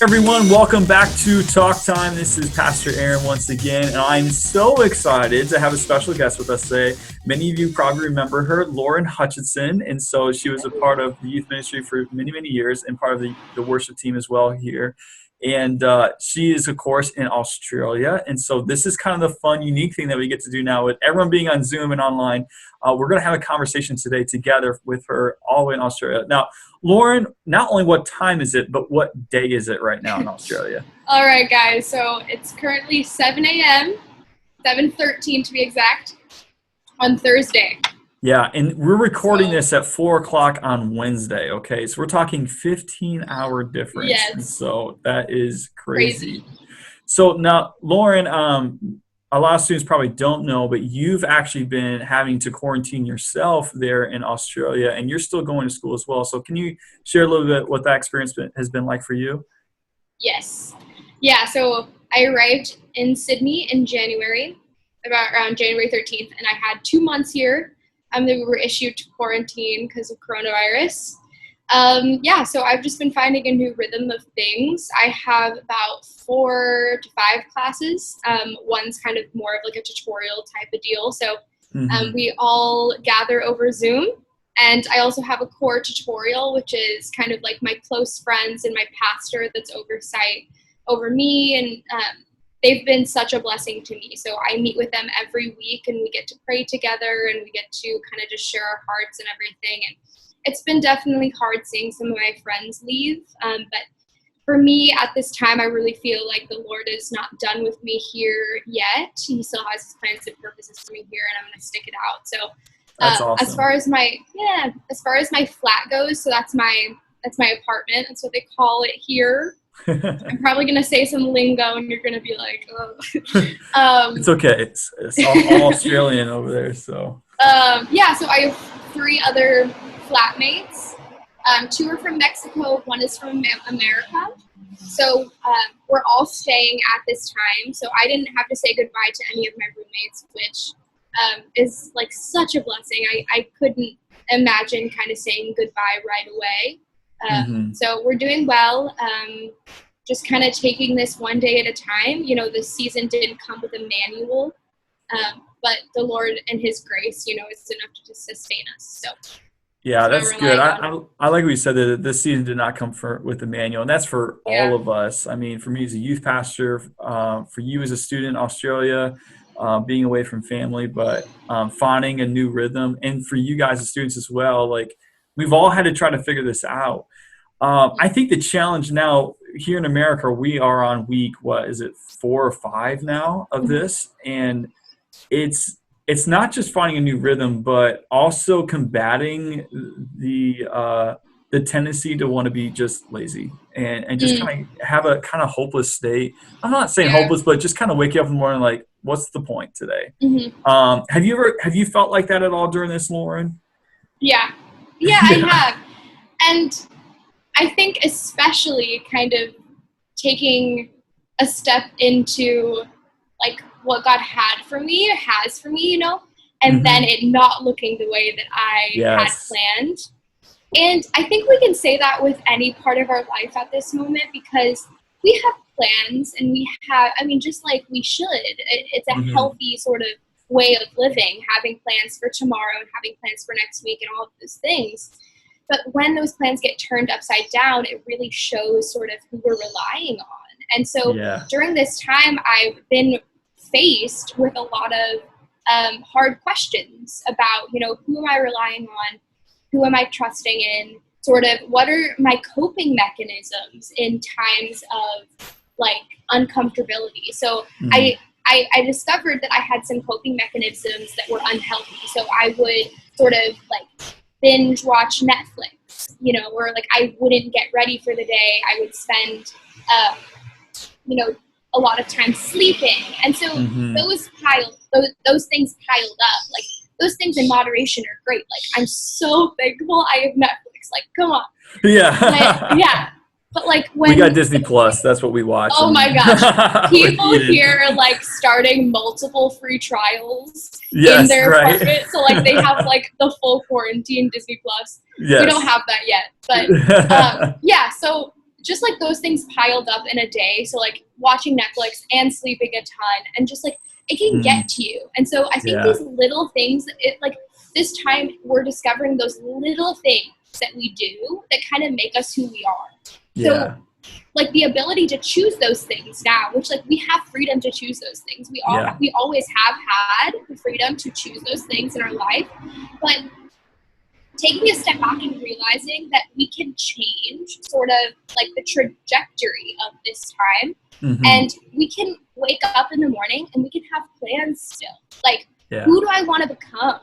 Everyone, welcome back to Talk Time. This is Pastor Aaron once again, and I'm so excited to have a special guest with us today. Many of you probably remember her, Lauren Hutchinson, and so she was a part of the youth ministry for many, many years and part of the worship team as well here. And she is, of course, in Australia, and so this is kind of the fun, unique thing that we get to do now with everyone being on Zoom and online. We're going to have a conversation today together with her all the way in Australia. Now, Lauren, not only what time is it, but what day is it right now in Australia? All right, guys. So it's currently 7 a.m., 7:13 to be exact, on Thursday. Yeah, and we're recording this at 4 o'clock on Wednesday, okay? So we're talking 15-hour difference. Yes. And so that is crazy. So now, Lauren, a lot of students probably don't know, but you've actually been having to quarantine yourself there in Australia, and you're still going to school as well. So can you share a little bit what that experience has been like for you? Yes. Yeah, so I arrived in Sydney in January, around January 13th, and I had 2 months here. We were issued to quarantine because of coronavirus. So I've just been finding a new rhythm of things. I have about 4 to 5 classes. One's kind of more of like a tutorial type of deal. So we all gather over Zoom. And I also have a core tutorial, which is kind of like my close friends and my pastor that's oversight over me. And they've been such a blessing to me. So I meet with them every week and we get to pray together and we get to kind of just share our hearts and everything. And it's been definitely hard seeing some of my friends leave. But for me at this time, I really feel like the Lord is not done with me here yet. He still has his plans and purposes for me here, and I'm going to stick it out. So that's awesome. as far as my flat goes, so that's my apartment. That's what they call it here. I'm probably going to say some lingo and you're going to be like, oh. It's okay. It's all Australian over there. So so I have 3 other flatmates. 2 are from Mexico. 1 is from America. So we're all staying at this time. So I didn't have to say goodbye to any of my roommates, which is like such a blessing. I couldn't imagine kind of saying goodbye right away. So we're doing well, just kind of taking this one day at a time. You know, this season didn't come with a manual, but the Lord and his grace, is enough to just sustain us. So yeah, that's good. I like what you said, that this season did not come with a manual, and that's for all of us. I mean, for me as a youth pastor, for you as a student in Australia, being away from family, but finding a new rhythm, and for you guys as students as well, like, we've all had to try to figure this out. I think the challenge now here in America, we are on week, 4 or 5 now of this, and it's not just finding a new rhythm, but also combating the tendency to want to be just lazy and just kind of have a kind of hopeless state. I'm not saying hopeless, but just kind of wake you up in the morning like, what's the point today? Have you felt like that at all during this, Lauren? Yeah, I have. And I think especially kind of taking a step into like what God has for me, and then it not looking the way that I had planned. And I think we can say that with any part of our life at this moment, because we have plans and just like we should. It's a healthy sort of way of living, having plans for tomorrow and having plans for next week and all of those things. But when those plans get turned upside down, it really shows sort of who we're relying on. And so during this time, I've been faced with a lot of hard questions about, who am I relying on? Who am I trusting in? Sort of what are my coping mechanisms in times of like uncomfortability? So I discovered that I had some coping mechanisms that were unhealthy. So I would sort of like binge watch Netflix, or like I wouldn't get ready for the day. I would spend, a lot of time sleeping. And so those things piled up. Like those things in moderation are great. Like I'm so thankful I have Netflix. Like, come on. Yeah. But like when we got Disney Plus, that's what we watch. Oh my gosh. People here are like starting multiple free trials in their apartment. So like they have like the full quarantine Disney Plus. Yes. We don't have that yet. But so just like those things piled up in a day. So like watching Netflix and sleeping a ton, and just like it can get to you. And so I think these little things, like this time we're discovering those little things that we do that kind of make us who we are. So like the ability to choose those things now, which like we have freedom to choose those things. We always have had the freedom to choose those things in our life, but taking a step back and realizing that we can change sort of like the trajectory of this time, and we can wake up in the morning and we can have plans still. Like, who do I want to become?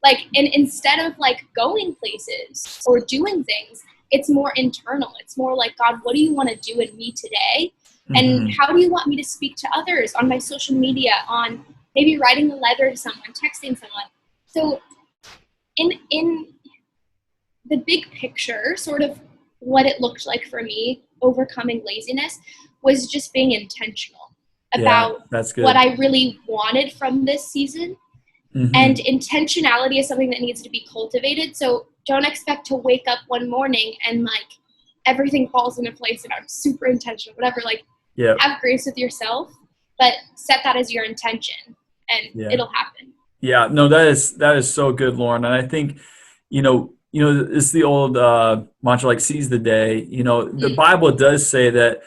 Like, and instead of like going places or doing things, it's more internal. It's more like, God, what do you want to do in me today? And how do you want me to speak to others on my social media, on maybe writing a letter to someone, texting someone? So in the big picture, sort of what it looked like for me overcoming laziness was just being intentional about what I really wanted from this season. And intentionality is something that needs to be cultivated. So don't expect to wake up one morning and like everything falls into place and I'm super intentional, whatever. Like have grace with yourself, but set that as your intention and it'll happen. Yeah, no, that is so good, Lauren. And I think, it's the old mantra, like seize the day. The Bible does say that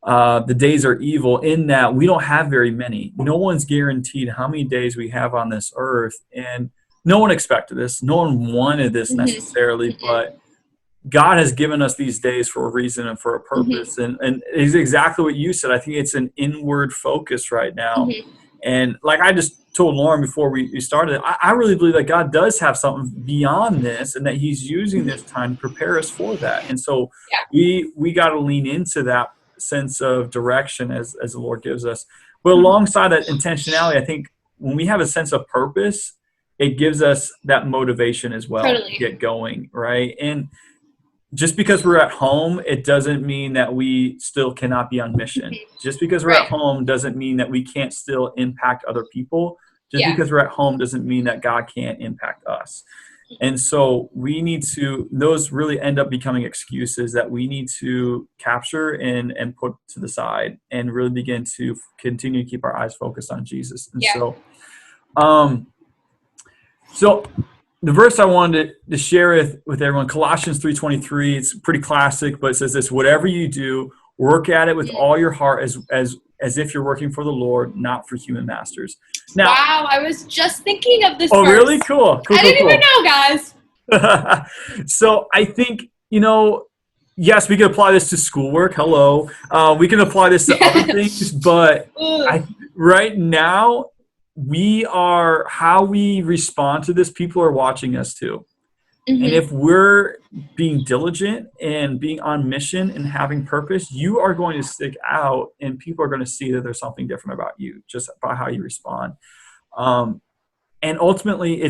the days are evil, in that we don't have very many. No one's guaranteed how many days we have on this earth. And no one expected this. No one wanted this necessarily, but God has given us these days for a reason and for a purpose. And it's exactly what you said. I think it's an inward focus right now. And like I just told Lauren before we started, I really believe that God does have something beyond this, and that he's using this time to prepare us for that. And so we got to lean into that sense of direction as the Lord gives us. But alongside that intentionality, I think when we have a sense of purpose, it gives us that motivation as well to get going, right? And just because we're at home, it doesn't mean that we still cannot be on mission. Just because we're at home doesn't mean that we can't still impact other people. Just because we're at home doesn't mean that God can't impact us. And so we need to, those really end up becoming excuses that we need to capture and put to the side and really begin to continue to keep our eyes focused on Jesus. And so the verse I wanted to share with everyone, Colossians 3:23, it's pretty classic, but it says this: whatever you do, work at it with all your heart as if you're working for the Lord, not for human masters. Now, wow, I was just thinking of this verse. Oh, really? Cool. I didn't even know, guys. So I think, yes, we can apply this to schoolwork. Hello. We can apply this to other things, but right now, how we respond to this, people are watching us too. And if we're being diligent and being on mission and having purpose, you are going to stick out, and people are going to see that there's something different about you, just by how you respond. And ultimately,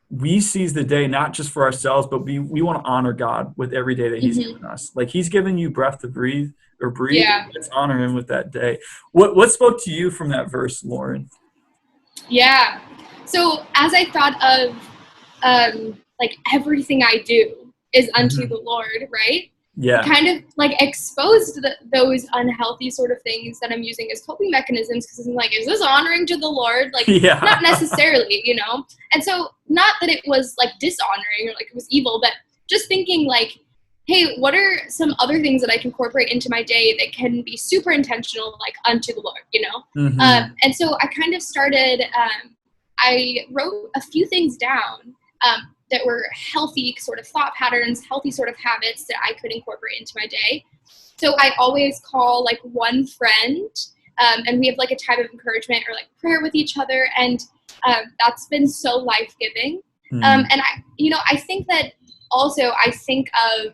we seize the day, not just for ourselves, but we want to honor God with every day that he's given us. Like, he's given you breath to breathe. Let's honor him with that day. What spoke to you from that verse, Lauren? Yeah. So as I thought of like everything I do is unto the Lord, right? Yeah. Kind of like exposed those unhealthy sort of things that I'm using as coping mechanisms, because I'm like, is this honoring to the Lord? Like, not necessarily, And so not that it was like dishonoring or like it was evil, but just thinking like, hey, what are some other things that I can incorporate into my day that can be super intentional, like unto the Lord, And so I kind of started, I wrote a few things down that were healthy sort of thought patterns, healthy sort of habits that I could incorporate into my day. So I always call like one friend, and we have like a time of encouragement or like prayer with each other. And that's been so life-giving. And I think that also I think of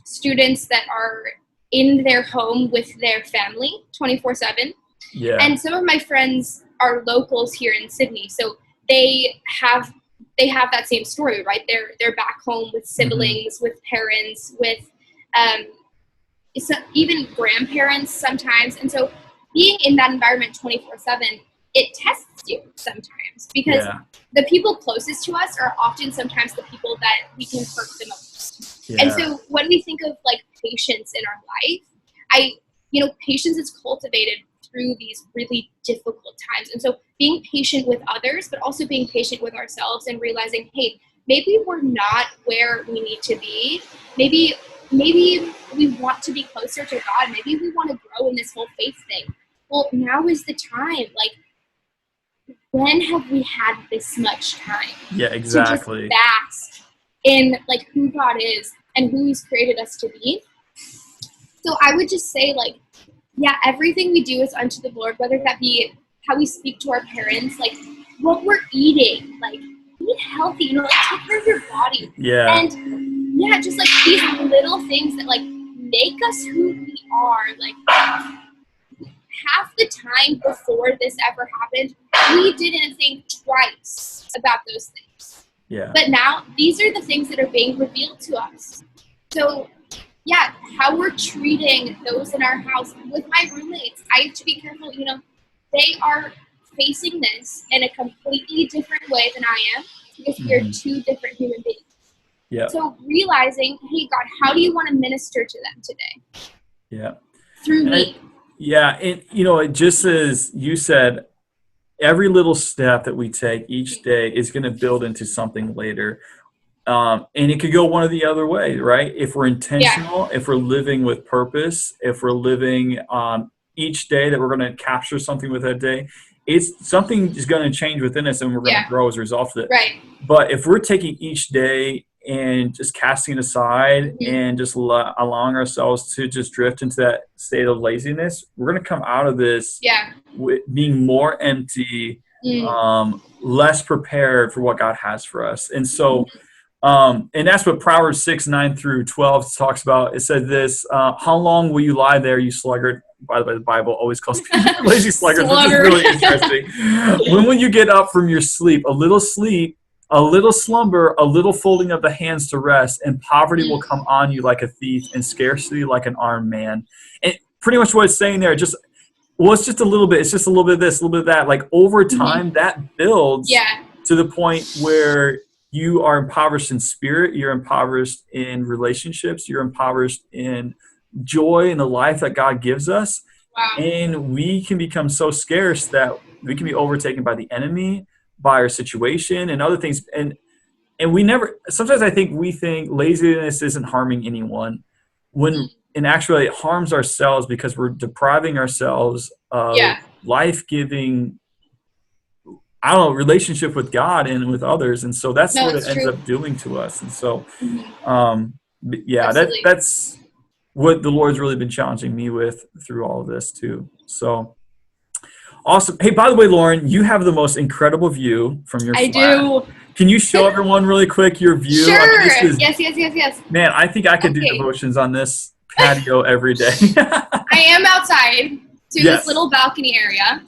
students that are in their home with their family 24/7. Yeah. And some of my friends are locals here in Sydney. So they have that same story, right? They're back home with siblings, with parents, with even grandparents sometimes. And so being in that environment 24/7, it tests you sometimes, because the people closest to us are often sometimes the people that we can hurt the most. And Yeah. so when we think of like patience in our life, patience is cultivated through these really difficult times. And so being patient with others, but also being patient with ourselves and realizing, hey, maybe we're not where we need to be. Maybe we want to be closer to God. Maybe we want to grow in this whole faith thing. Well, now is the time. Like, when have we had this much time Yeah, to just exactly. bask in like who God is and who He's created us to be? So I would just say, like, yeah, everything we do is unto the Lord, whether that be how we speak to our parents, like what we're eating, like eat healthy, like take care of your body. Yeah. And yeah, just like these little things that like make us who we are. Like half the time before this ever happened, we didn't think twice about those things. Yeah. But now these are the things that are being revealed to us. So yeah, how we're treating those in our house. With my roommates, I have to be careful, they are facing this in a completely different way than I am because we are two different human beings. Yeah. So realizing, hey, God, how do you want to minister to them today? Yeah. Through me. And just as you said, every little step that we take each day is going to build into something later. And it could go one or the other way, right? If we're intentional, if we're living with purpose, if we're living each day that we're going to capture something with that day, it's something is going to change within us and we're going to grow as a result of it. Right. But if we're taking each day and just casting it aside and just allowing ourselves to just drift into that state of laziness, we're going to come out of this being more empty, less prepared for what God has for us. And so, and that's what Proverbs 6:9-12 talks about. It said this, how long will you lie there, you sluggard? By the way, the Bible always calls people lazy sluggards, which is really interesting. When will you get up from your sleep? A little slumber, a little folding of the hands to rest, and poverty will come on you like a thief and scarcity like an armed man. And pretty much what it's saying there, it's just a little bit. It's just a little bit of this, a little bit of that. Like over time, that builds to the point where you are impoverished in spirit, you're impoverished in relationships, you're impoverished in joy in the life that God gives us. Wow. And we can become so scarce that we can be overtaken by the enemy, by our situation and other things. And we never, sometimes I think we think laziness isn't harming anyone, when in actuality it harms ourselves because we're depriving ourselves of life-giving, relationship with God and with others. And so that's what it ends up doing to us. And so, that's what the Lord's really been challenging me with through all of this too. So awesome. Hey, by the way, Lauren, you have the most incredible view from your flat. I do. Can you show everyone really quick your view? Sure. Yes. Man, I think I could do devotions on this patio every day. I am outside to this little balcony area.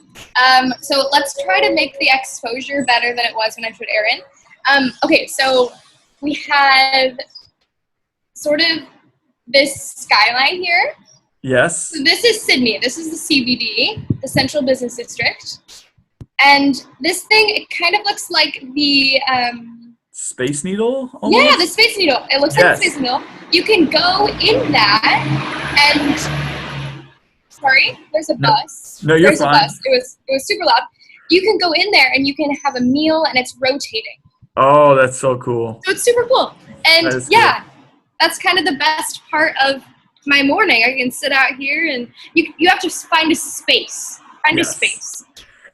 So let's try to make the exposure better than it was when I put Aaron. Okay, so we have sort of this skyline here. Yes. So this is Sydney. This is the CBD, the Central Business District. And this thing, it kind of looks like the Space Needle? Almost? Yeah, the Space Needle. It looks like the Space Needle. You can go in that and sorry, there's a bus. No, you're fine. A bus. It was super loud. You can go in there and you can have a meal and it's rotating. Oh, that's so cool. So it's super cool. And that's kind of the best part of my morning. I can sit out here and you have to find a space. A space.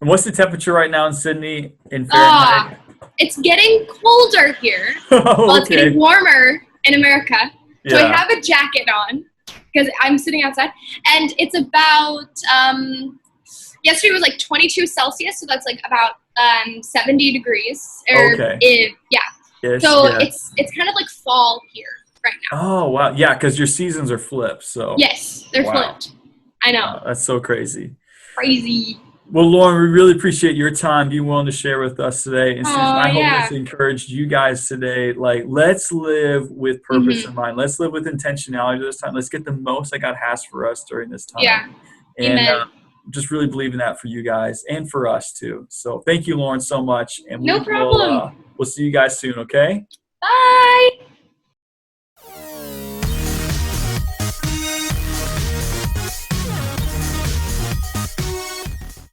And what's the temperature right now in Sydney in Fahrenheit? It's getting colder here. Well, it's getting warmer in America. So I have a jacket on because I'm sitting outside. And it's about, yesterday was like 22 Celsius. So that's like about 70 degrees. It's kind of like fall here right now. Oh, wow. Yeah, because your seasons are flipped. So yes, they're flipped. I know. Wow, that's so crazy. Well, Lauren, we really appreciate your time being willing to share with us today. And I hope this encouraged you guys today. Like, let's live with purpose in mind. Let's live with intentionality this time. Let's get the most that God has for us during this time. Yeah. And just really believe in that for you guys and for us too. So thank you, Lauren, so much. And no problem. We'll see you guys soon, okay? Bye.